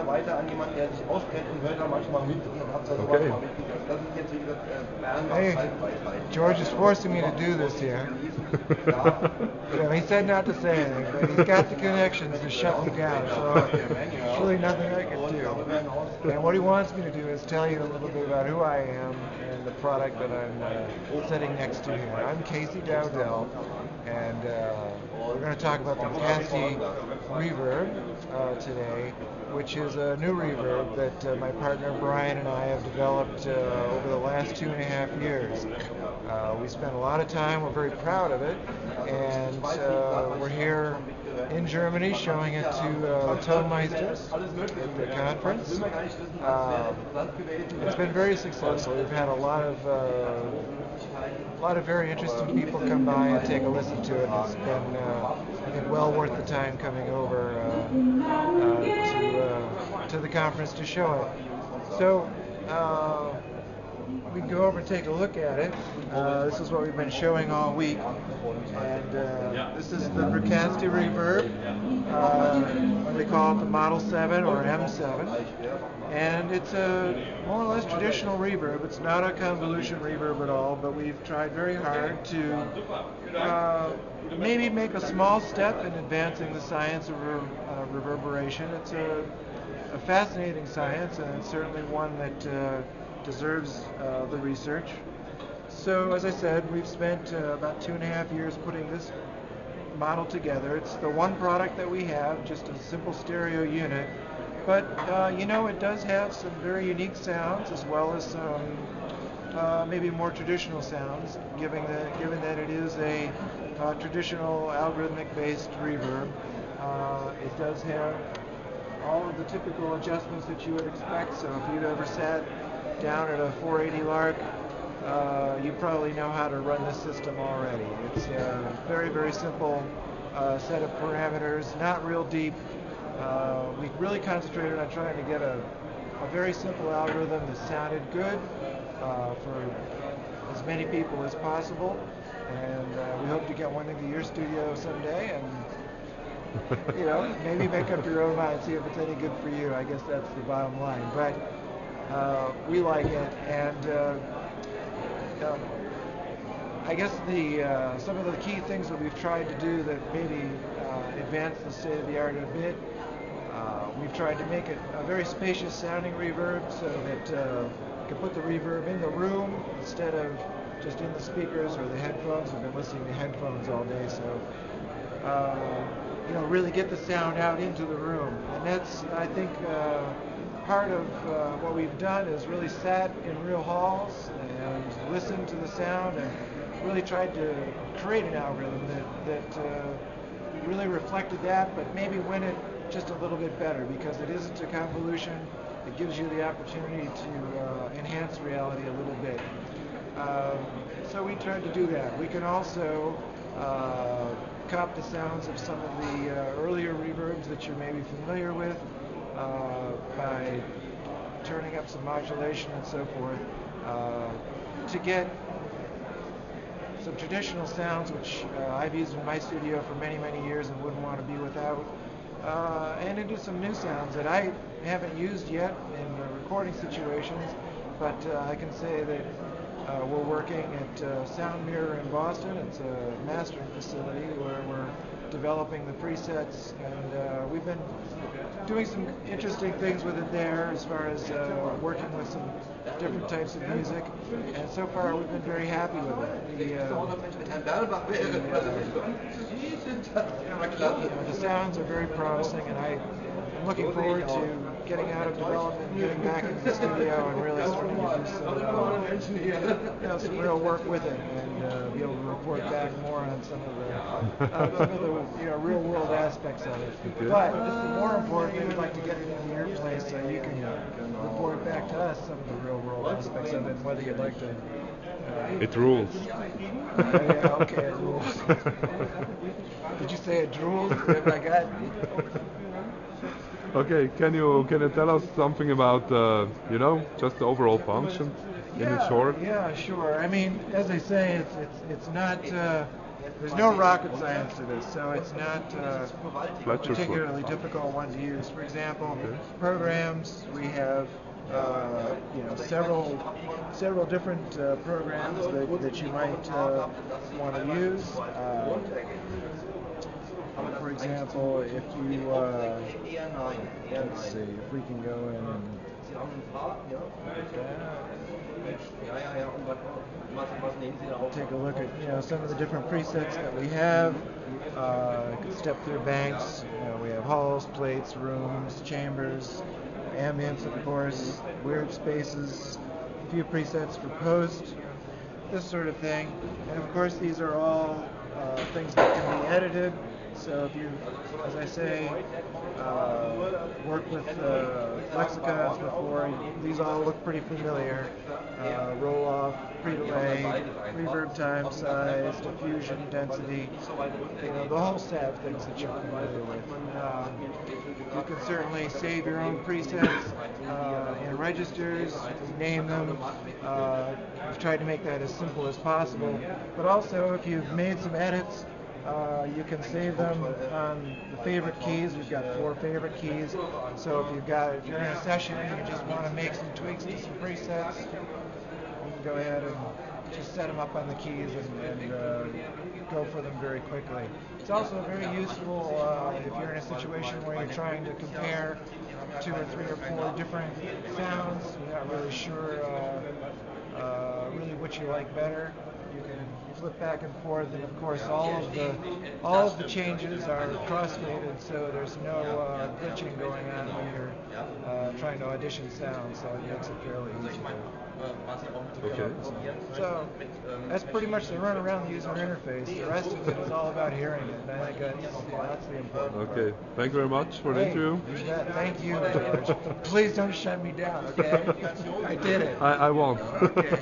weiter an jemanden, der sich auskennt und hört da manchmal mit und hat da sowas mal mitgekriegt. Das ist jetzt, wie gesagt, Hey, George is forcing me to do this here. He said not to say anything, but he's got the connections to shut me down, so there's really nothing I can do. And what he wants me to do is tell you a little bit about who I am and the product that I'm sitting next to here. I'm Casey Dowdell, and we're going to talk about the Casty Reverb today, which is a new reverb that my partner Brian and I have developed over the last 2.5 years. We spent a lot of time, we're very proud of it, and we're here in Germany showing it to Tonmeisters at the conference. It's been very successful. We've had a lot of very interesting people come by and take a listen to it. It's been, I think, well worth the time coming over to the conference to show it. So we can go over and take a look at it. This is what we've been showing all week, and this is the Casty Reverb. They call it the Model 7 or M7, and it's a more or less traditional reverb. It's not a convolution reverb at all, but we've tried very hard to maybe make a small step in advancing the science of reverberation. It's a fascinating science, and it's certainly one that deserves the research. So, as I said, we've spent about 2.5 years putting this model together. It's the one product that we have, just a simple stereo unit, but it does have some very unique sounds as well as some maybe more traditional sounds, given that it is a traditional algorithmic-based reverb. It does have all of the typical adjustments that you would expect. So if you've ever sat down at a 480 Lark, you probably know how to run this system already. It's a very, very simple set of parameters, not real deep. We really concentrated on trying to get a very simple algorithm that sounded good for as many people as possible, and we hope to get one into your studio someday and maybe make up your own mind, see if it's any good for you. I guess that's the bottom line. But we like it, and I guess some of the key things that we've tried to do that maybe advance the state of the art a bit. We've tried to make it a very spacious sounding reverb so that you can put the reverb in the room instead of just in the speakers or the headphones. We've been listening to headphones all day, so really get the sound out into the room. And that's, I think, part of what we've done is really sat in real halls and listened to the sound and really tried to create an algorithm that really reflected that, but maybe went it just a little bit better, because it isn't a convolution. It gives you the opportunity to enhance reality a little bit. So we tried to do that. We can also cop the sounds of some of the earlier reverbs that you're maybe familiar with by turning up some modulation and so forth to get some traditional sounds which I've used in my studio for many, many years and wouldn't want to be without, and into some new sounds that I haven't used yet in recording situations, but I can say that we're working at Sound Mirror in Boston. It's a mastering facility where we're developing the presets, and we've been doing some interesting things with it there as far as working with some different types of music, and so far we've been very happy with it. The sounds are very promising, and I'm looking forward to getting out of development and getting back into the studio and really starting to do some real work with it, and be able to report back more on some of the real world aspects of it. But more importantly, we'd like to get it into your place so you can report back to us some of the real world aspects of it, whether you'd like to. It rules. Yeah, okay, it rules. Did you say it drools? I got it. Okay, can you tell us something about just the overall function in short? Yeah, sure. I mean, as I say, it's not there's no rocket science to this, so it's not a Fletcher's particularly difficult one to use. For example, programs, we have several different programs that you might want to use. For example, if you let's see if we can go in and take a look at some of the different presets that we have. You can step through banks. We have halls, plates, rooms, chambers, ambience, of course, weird spaces, a few presets for post, this sort of thing. And of course, these are all things that can be edited. So if you, as I say, worked with lexicons before, these all look pretty familiar. Roll off, pre-delay, reverb time, size, diffusion, density, the whole set of things that you're familiar with. You can certainly save your own presets in registers, name them. We've tried to make that as simple as possible. But also, if you've made some edits, you can save them on the favorite keys. We've got 4 favorite keys. So if you're in a session and you just want to make some tweaks to some presets, you can go ahead and just set them up on the keys and go for them very quickly. It's also very useful if you're in a situation where you're trying to compare 2 or 3 or 4 different sounds. You're not really sure really which you like better. You can flip back and forth, and of course all of the changes are cross-faded, so there's no glitching going on when you're trying to audition sounds, so it makes it fairly easy. Okay. So that's pretty much the run around the user interface. The rest of it is all about hearing it, and I think that's the important part. Okay. Thank you very much for the interview. You bet. Thank you, George. Please don't shut me down, okay? I did it. I won't. Okay.